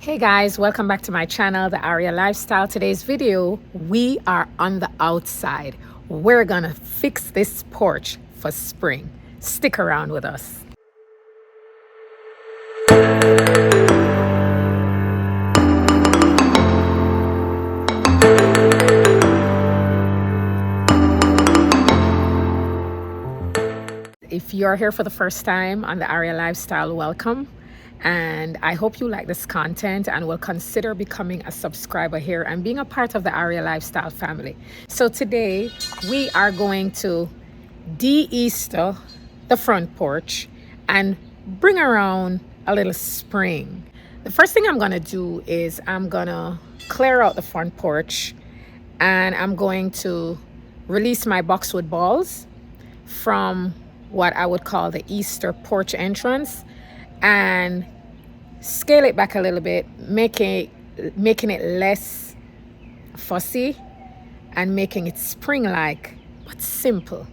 Hey guys, welcome back to my channel, The Aria Lifestyle. Today's video, we are on the outside. We're gonna fix this porch for spring. Stick around with us. If you're here for the first time on The Aria Lifestyle, welcome. And I hope you like this content and will consider becoming a subscriber here and being a part of the Aria Lifestyle family. So today we are going to DeEaster the front porch and bring around a little spring. The first thing I'm gonna do is I'm gonna clear out the front porch and I'm going to release my boxwood balls from what I would call the Easter porch entrance and scale it back a little bit, making it less fussy and making it spring-like but simple.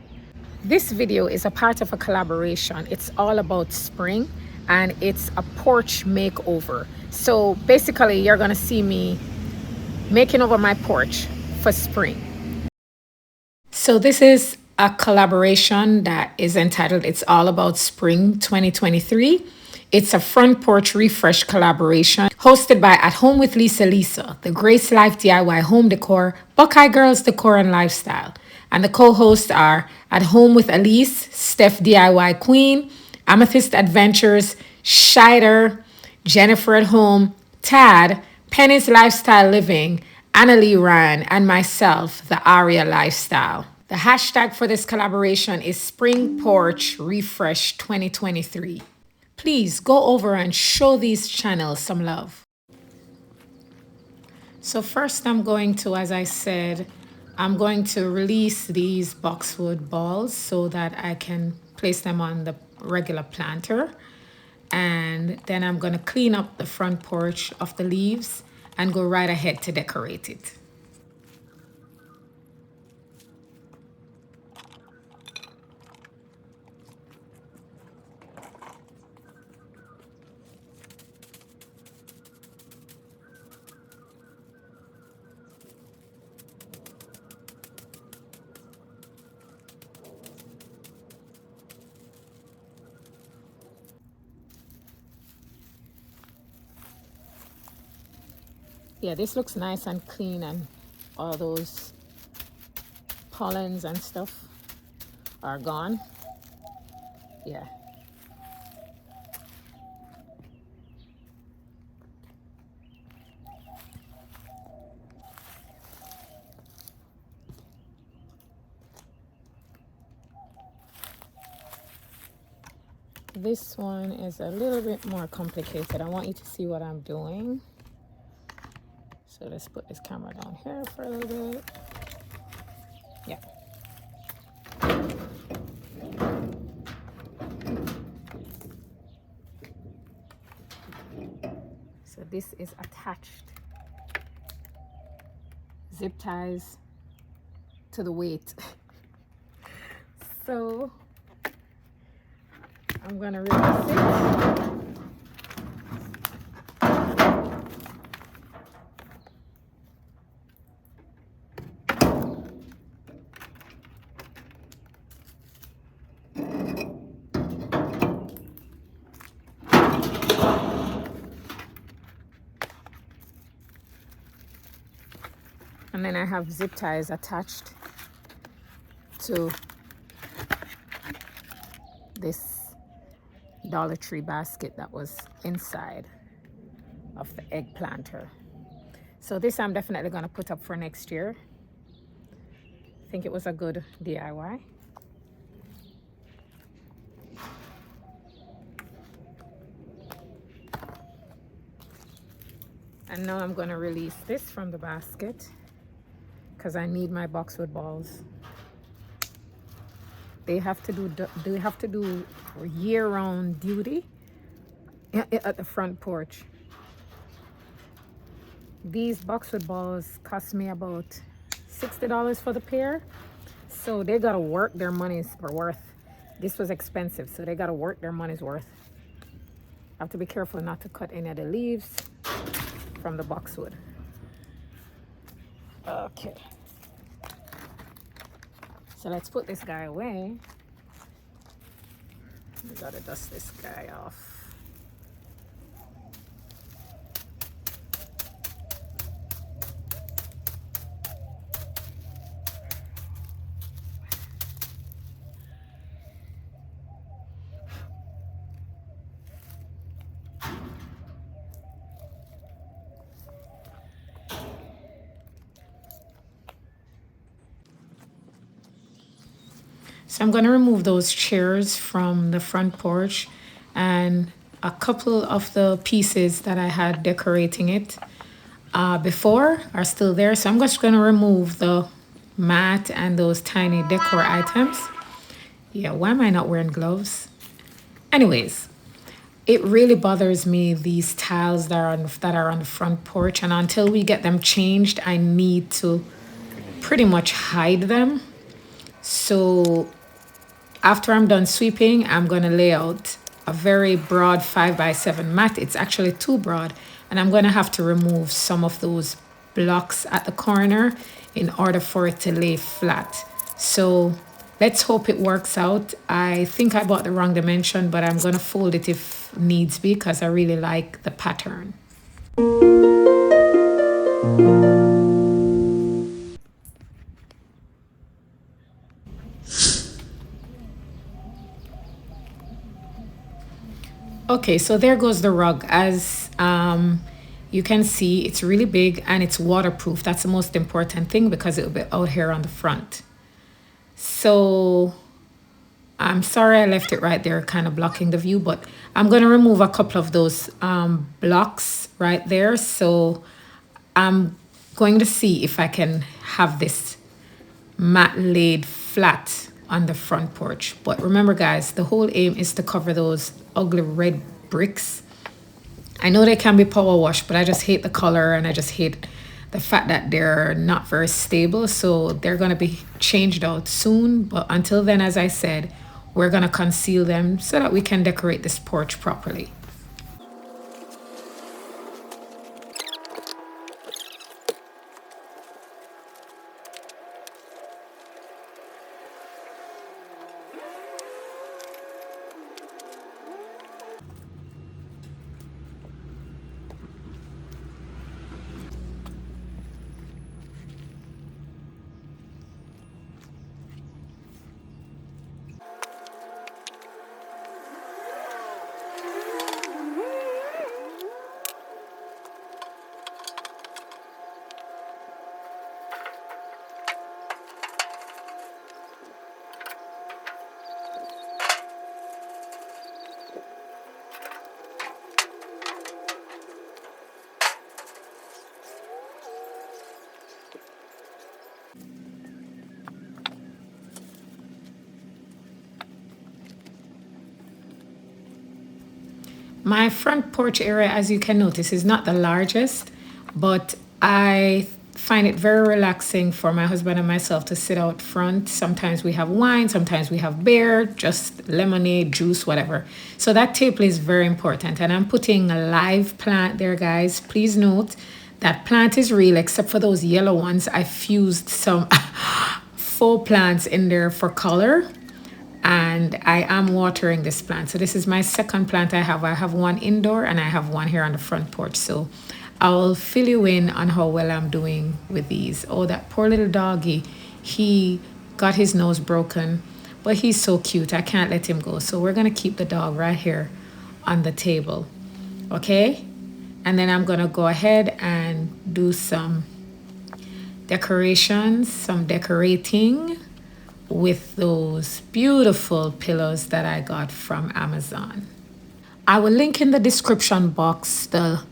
This video is a part of a collaboration. It's all about spring and it's a porch makeover. So basically you're gonna see me making over my porch for spring. So this is a collaboration that is entitled It's All About Spring 2023. It's a front porch refresh collaboration hosted by At Home with Lisa, the Grace Life DIY home decor, Buckeye Girls Decor and Lifestyle. And the co-hosts are At Home with Elise, Steph DIY Queen, Amethyst Adventures, Shedeur, Jennifer at Home, Tad, Penny's Lifestyle Living, Annalie Ryan, and myself, the Aria Lifestyle. The hashtag for this collaboration is Spring Porch Refresh 2023. Please go over and show these channels some love. So first I'm going to, as I said, I'm going to release these boxwood balls so that I can place them on the regular planter. And then I'm going to clean up the front porch of the leaves and go right ahead to decorate it. Yeah, this looks nice and clean and all those pollens and stuff are gone. Yeah. This one is a little bit more complicated. I want you to see what I'm doing. So let's put this camera down here for a little bit. Yeah. So this is attached zip ties to the weight. So I'm gonna release it. And then I have zip ties attached to this Dollar Tree basket that was inside of the egg planter. So this I'm definitely going to put up for next year. I think it was a good DIY. And now I'm going to release this from the basket because I need my boxwood balls. They have to do year-round duty at the front porch. These boxwood balls cost me about $60 for the pair, so they gotta work their money's worth. This was expensive, so they gotta work their money's worth. I have to be careful not to cut any of the leaves. from the boxwood. Okay. So let's put this guy away. We gotta dust this guy off. So I'm going to remove those chairs from the front porch, and a couple of the pieces that I had decorating it before are still there. So I'm just going to remove the mat and those tiny decor items. Yeah, why am I not wearing gloves? Anyways, it really bothers me, these tiles that are on the front porch, and until we get them changed, I need to pretty much hide them. So after I'm done sweeping, I'm going to lay out a very broad 5x7 mat. It's actually too broad, and I'm going to have to remove some of those blocks at the corner in order for it to lay flat. So let's hope it works out. I think I bought the wrong dimension, but I'm going to fold it if needs be because I really like the pattern. Okay, so there goes the rug. As you can see, it's really big and it's waterproof. That's the most important thing because it'll be out here on the front. So I'm sorry I left it right there, kind of blocking the view, but I'm going to remove a couple of those blocks right there. So I'm going to see if I can have this mat laid flat on the front porch. But remember, guys, the whole aim is to cover those ugly red bricks. I know they can be power washed, but I just hate the color, and I just hate the fact that they're not very stable. So they're going to be changed out soon. But until then, as I said, we're going to conceal them so that we can decorate this porch properly. My front porch area, as you can notice, is not the largest, but I find it very relaxing for my husband and myself to sit out front. Sometimes we have wine, sometimes we have beer, just lemonade, juice, whatever. So that table is very important. And I'm putting a live plant there, guys. Please note that plant is real, except for those yellow ones. I fused some faux plants in there for color. And I am watering this plant. So this is my second plant I have. I have one indoor and I have one here on the front porch. So I'll fill you in on how well I'm doing with these. Oh, that poor little doggy. He got his nose broken, but he's so cute. I can't let him go. So we're going to keep the dog right here on the table. Okay? And then I'm going to go ahead and do some decorations, some decorating with those beautiful pillows that I got from Amazon. I will link in the description box the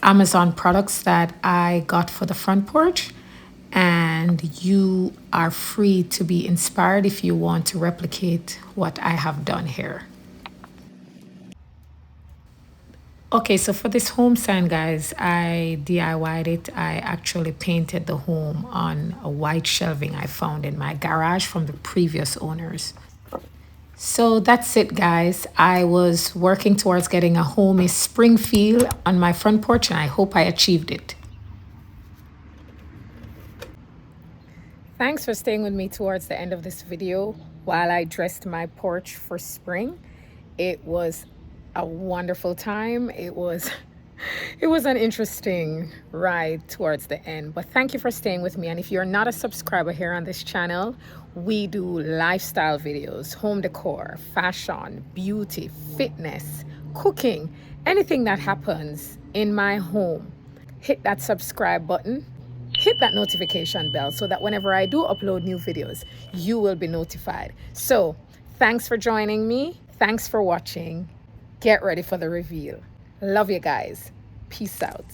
Amazon products that I got for the front porch, and you are free to be inspired if you want to replicate what I have done here. Okay, so for this home sign, guys, I DIY'd it. I actually painted the home on a white shelving I found in my garage from the previous owners. So that's it, guys. I was working towards getting a homey spring feel on my front porch, and I hope I achieved it. Thanks for staying with me towards the end of this video while I dressed my porch for spring. It was a wonderful time. It was an interesting ride towards the end, but thank you for staying with me. And if you're not a subscriber here on this channel, we do lifestyle videos, home decor, fashion, beauty, fitness, cooking, anything that happens in my home. Hit that subscribe button, hit that notification bell so that whenever I do upload new videos, you will be notified. So thanks for joining me. Thanks for watching. Get ready for the reveal. Love you guys. Peace out.